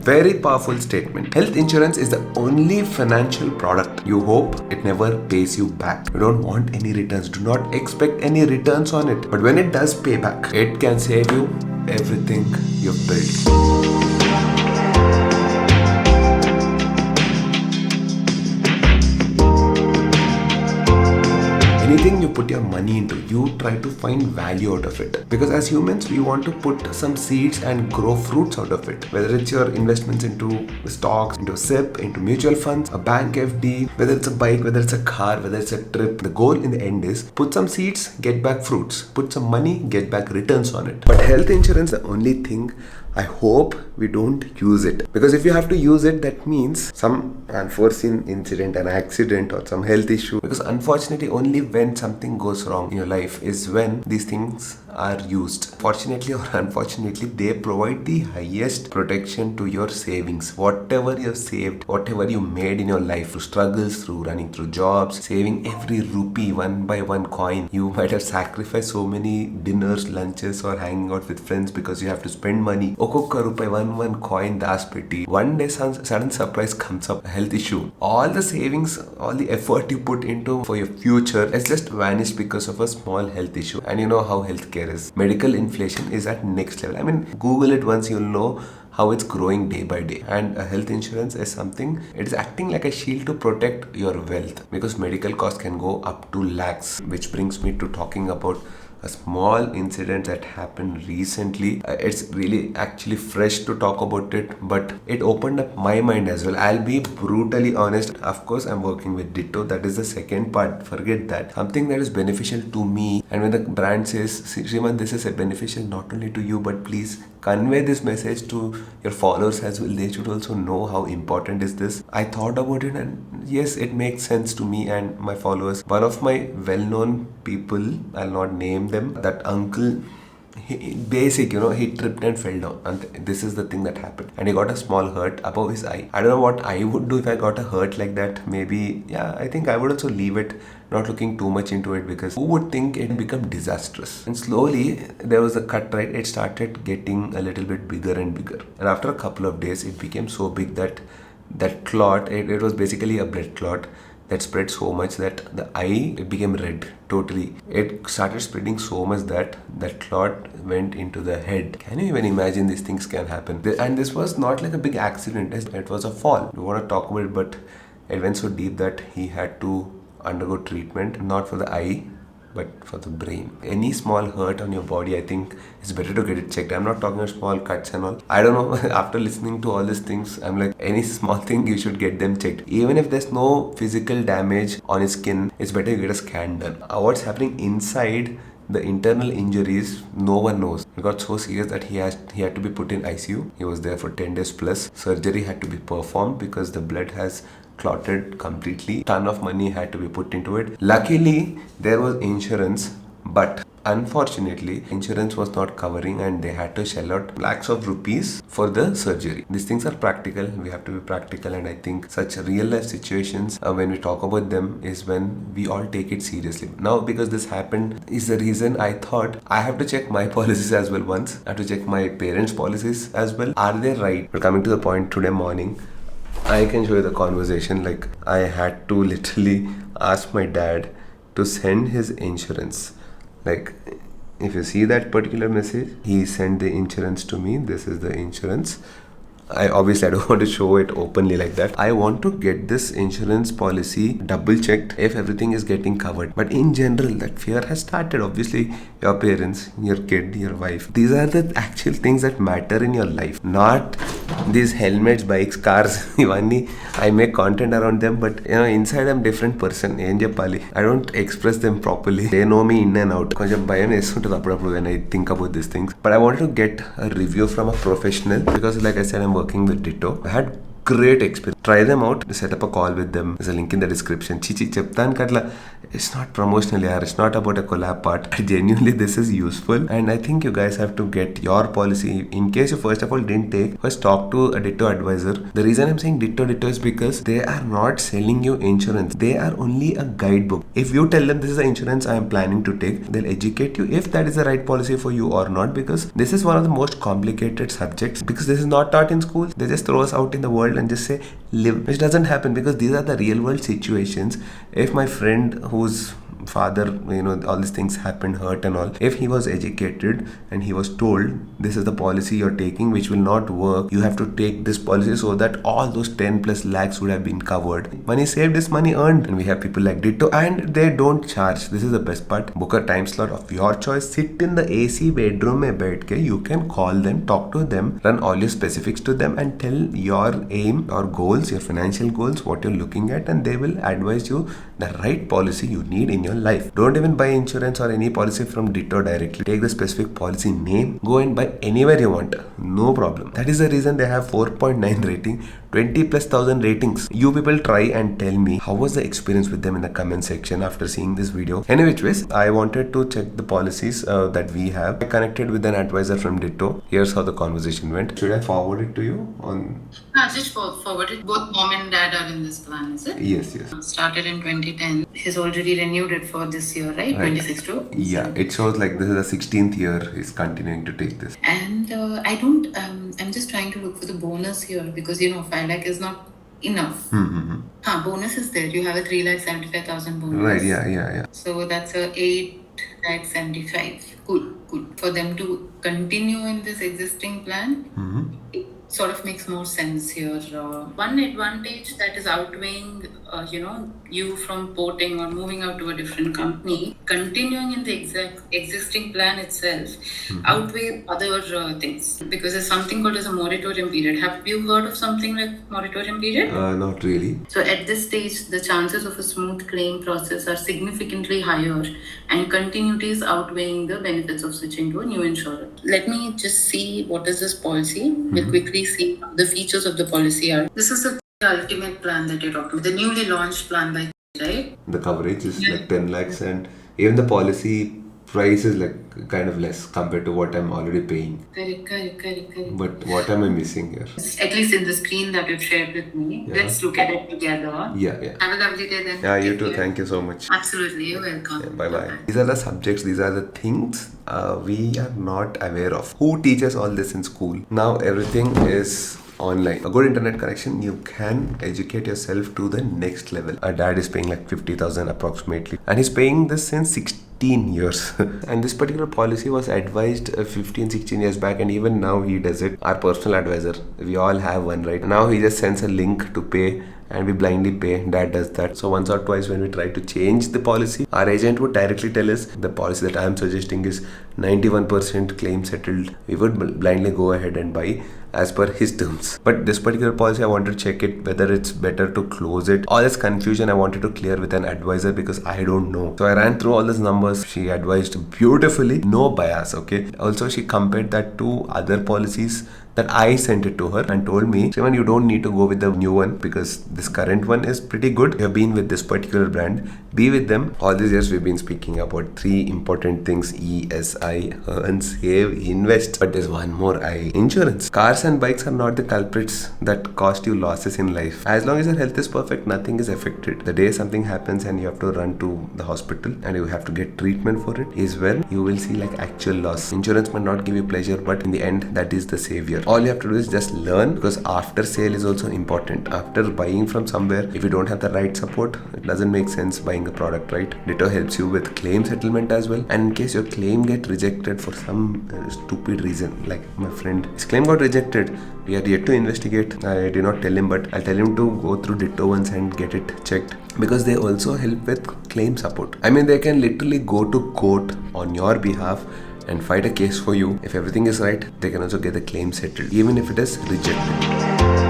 Very powerful statement. Health insurance is the only financial product you hope it never pays you back. You don't want any returns. Do not expect any returns on it. But when it does pay back, it can save you everything you've built. Anything you put your money into, you try to find value out of it. Because as humans, we want to put some seeds and grow fruits out of it. Whether it's your investments into stocks, into SIP, into mutual funds, a bank FD, whether it's a bike, whether it's a car, whether it's a trip. The goal in the end is put some seeds, get back fruits. Put some money, get back returns on it. But health insurance, the only thing I hope we don't use it. Because if you have to use it, that means some unforeseen incident, an accident or some health issue. Because unfortunately, only when something goes wrong in your life is when these things are used. Fortunately or unfortunately, they provide the highest protection to your savings. Whatever you have saved, whatever you made in your life, through struggles, through running through jobs, saving every rupee one by one coin. You might have sacrificed so many dinners, lunches or hanging out with friends because you have to spend money. ఒక్కొక్క రూపాయి one coin దాచిపెట్టి one day sudden surprise comes up, a health issue. All the savings, all the effort you put into for your future has just vanished because of a small health issue. And you know how healthcare is. Medical inflation is at next level. I mean, Google it once, you'll know how it's growing day by day. And health insurance is something, it is acting like a shield to protect your wealth, because medical costs can go up to lakhs. Which brings me to talking about a small incident that happened recently. It's really actually fresh to talk about it, but it opened up my mind as well. I'll be brutally honest. Of course, I'm working with Ditto. That is the second part. Forget that. Something that is beneficial to me. And when the brand says, Sriman, this is beneficial not only to you, but please convey this message to your followers as well. They should also know how important is this. I thought about it, and yes, it makes sense to me and my followers. One of my well-known people, I'll not name them, that uncle, he tripped and fell down, and this is the thing that happened, and he got a small hurt above his eye. I don't know what I would do if I got a hurt like that. Maybe, I think I would also leave it, not looking too much into it, because who would think it become disastrous? And slowly there was a cut, right? It started getting a little bit bigger and bigger, and after a couple of days it became so big that clot, it was basically a blood clot that spread so much that the eye, it became red totally. It started spreading so much that clot went into the head. Can you even imagine these things can happen? And this was not like a big accident, it was a fall. We want to talk about it, but it went so deep that he had to undergo treatment, not for the eye but for the brain. Any small hurt on your body, I think it's better to get it checked. I'm not talking about small cuts and all. I don't know, after listening to all these things, I'm like, any small thing, you should get them checked. Even if there's no physical damage on his skin, it's better you get a scan done. What's happening inside the internal injuries, no one knows. It got so serious that he had to be put in ICU. He was there for 10 days plus. Surgery had to be performed because the blood has clotted completely. Ton of money had to be put into it. Luckily, there was insurance, but unfortunately, insurance was not covering, and they had to shell out lakhs of rupees for the surgery. These things are practical. We have to be practical, and I think such real life situations, when we talk about them, is when we all take it seriously. Now, because this happened is the reason I thought I have to check my policies as well once. I have to check my parents' policies as well. Are they right? But coming to the point, today morning, I can show you the conversation. Like, I had to literally ask my dad to send his insurance. Like, if you see that particular message, he sent the insurance to me. This is the insurance. I don't want to show it openly like that. I want to get this insurance policy double checked if everything is getting covered. But in general, that fear has started. Obviously, your parents, your kid, your wife, these are the actual things that matter in your life, not these helmets, bikes, cars. I make content around them, but inside I'm a different person. I don't express them properly. They know me in and out. When I think about these things. But I wanted to get a review from a professional, because like I said, I'm working with Ditto. I had great experience. try them out. Set up a call with them. There's a link in the description. Chichi cheptan katla. It's not promotional, yaar. It's not about a collab part. Genuinely, this is useful, and I think you guys have to get your policy. In case you first of all didn't take, first talk to a Ditto advisor. The reason I'm saying Ditto is because they are not selling you insurance. They are only a guidebook. If you tell them this is the insurance I am planning to take, they'll educate you if that is the right policy for you or not, because this is one of the most complicated subjects, because this is not taught in school. They just throw us out in the world and just say live, which doesn't happen, because these are the real world situations. If my friend whose father, all these things happened, hurt and all, if he was educated and he was told this is the policy you're taking which will not work, you have to take this policy, so that all those 10 plus lakhs would have been covered. Money saved is money earned. And we have people like Ditto, and they don't charge. This is the best part. Book a time slot of your choice, sit in the AC bedroom mein baith ke, you can call them, talk to them, run all your specifics to them, and tell your aim or goals, your financial goals, what you're looking at, and they will advise you the right policy you need in your life. Don't even buy insurance or any policy from Ditto directly. Take the specific policy name, go and buy anywhere you want, no problem. That is the reason they have 4.9 rating, 20 plus thousand ratings. You people try and tell me how was the experience with them in the comment section after seeing this video. Any which ways, I wanted to check the policies that we have. I connected with an advisor from Ditto. Here's how the conversation went. Should I forward it to you on? Just forward it. Both mom and dad are in this plan, is it? Yes. Started in 2010. He's already renewed it for this year, right? 26 too. Yeah, it shows like this is the 16th year he's continuing to take this. And I'm just trying to look for the bonus here, because 5 lakh is not enough. Bonus is there. You have a 3,75,000 bonus. Right, yeah. So that's a 8,75,000. Cool. For them to continue in this existing plan, it sort of makes more sense here. One advantage that is outweighing, you from porting or moving out to a different company, continuing in the exact existing plan itself, outweigh other things, because there's something called as a moratorium period. Have you heard of something like moratorium period? Not really. So at this stage, the chances of a smooth claim process are significantly higher, and continuity is outweighing the benefits of switching to a new insurer. Let me just see what is this policy. We'll quickly see the features of the policy are. This is the ultimate plan that you're talking about, the newly launched plan by, right? The coverage is like 10 lakhs, and even the policy price is like kind of less compared to what I'm already paying. Correct. But what am I missing here? At least in the screen that you've shared with me. Yeah. Let's look at it together. Yeah. Have a lovely day then. Yeah, you too. Thank you so much. Absolutely, you're welcome. Yeah, bye. These are the subjects, these are the things we are not aware of. Who teaches all this in school? Now everything is online. A good internet connection, you can educate yourself to the next level. Our dad is paying like 50,000 approximately, and he's paying this since 16 years. And this particular policy was advised 15-16 years back, and even now he does it. Our personal advisor, we all have one, right? Now he just sends a link to pay, and we blindly pay. Dad does that. So once or twice when we try to change the policy, our agent would directly tell us the policy that I am suggesting is 91% claim settled. We would blindly go ahead and buy as per his terms. But this particular policy, I wanted to check it, whether it's better to close it. All this confusion I wanted to clear with an advisor, because I don't know. So I ran through all these numbers. She advised beautifully, no bias, okay? Also, she compared that to other policies that I sent it to her and told me, Sriman, you don't need to go with the new one, because this current one is pretty good. You have been with this particular brand, be with them. All these years we've been speaking about 3 important things: ESI, earn, save, invest. But there's one more I. Insurance. Cars and bikes are not the culprits that cost you losses in life. As long as your health is perfect, nothing is affected. The day something happens and you have to run to the hospital and you have to get treatment for it is when you will see like actual loss. Insurance might not give you pleasure, but in the end, that is the savior. All you have to do is just learn, because after sale is also important. After buying from somewhere, if you don't have the right support, it doesn't make sense buying a product, right? Ditto helps you with claim settlement as well. And in case your claim get rejected for some stupid reason, like my friend, his claim got rejected. We are yet to investigate. I did not tell him, but I'll tell him to go through Ditto once and get it checked, because they also help with claim support. I mean, they can literally go to court on your behalf and fight a case for you. If everything is right, they can also get the claim settled, even if it is rejected.